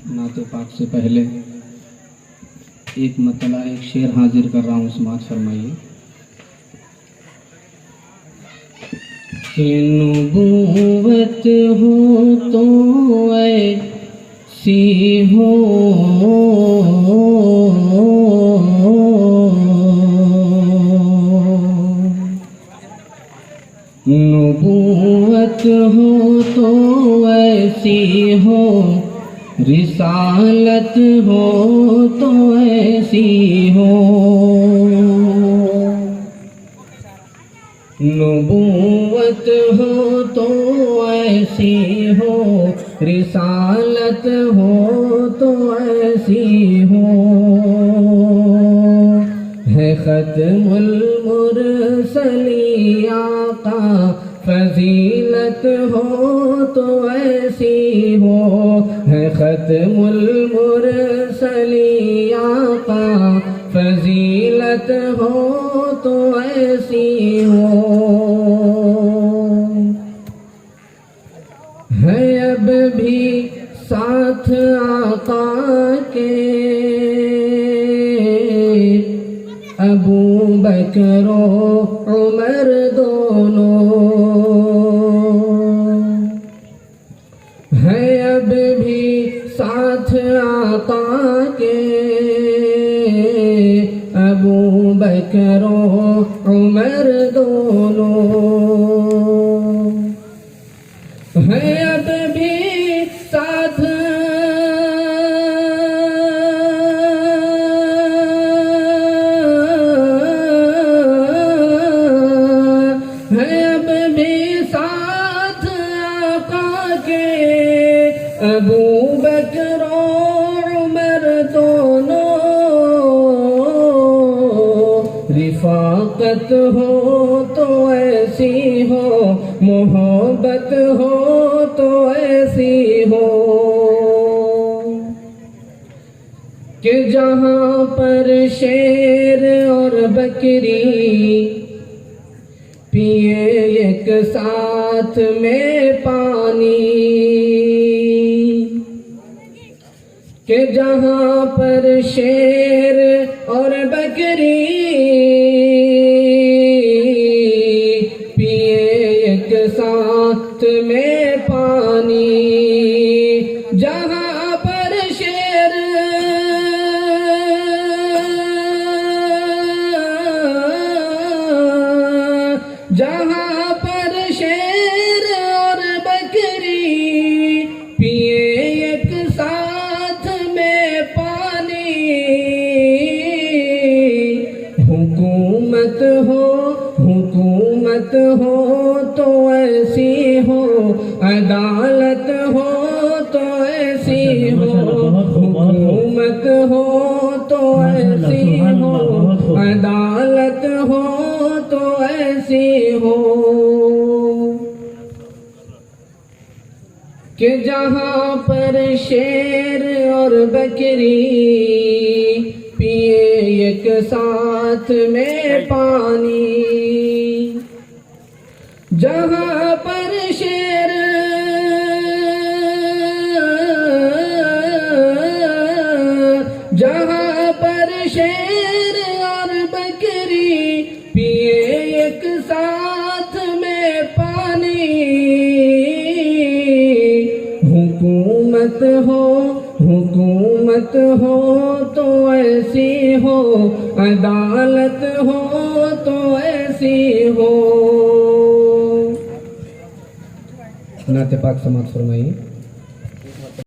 नाते पाक से पहले एक मतला एक शेर हाजिर कर रहा हूँ, समात फरमाइए। कि नबूवत हो तो ऐसी हो, नबूवत हो तो ऐसी हो, रिसालत हो तो ऐसी हो। नबूवत हो तो ऐसी हो, रिसालत हो तो ऐसी हो। है खत्मुल मुरसली आका, फजीलत हो तो ऐसी हो। है खत्मुल मुरसली आका, फजीलत हो तो ऐसी हो। है अब भी साथ आका के अबू बकर उमर दोनों। है अब भी साथ आका के अबू बकर उमर दोनों। है अब भी साथ अबू बकर उमर दोनों। रिफाकत हो तो ऐसी हो, मोहब्बत हो तो ऐसी हो। कि जहाँ पर शेर और बकरी पिए एक साथ में पानी। कि जहाँ पर शेर और बकरी पिए एक साथ में पानी। जहाँ पर शेर जहाँ पर शेर और बकरी पिए एक साथ में पानी। हुकूमत हो तो ऐसी हो, अदालत हो तो ऐसी हो। हुकूमत हो तो ऐसी हो, अदालत हो तो ऐसी हो। कि जहाँ पर शेर और बकरी पिए एक साथ में पानी। जहाँ पर शेर जहाँ पर शेर और बकरी पिए एक साथ में पानी। हुकूमत हो तो ऐसी हो, अदालत हो तो ऐसी हो। नाते पाक समात फरमाइए।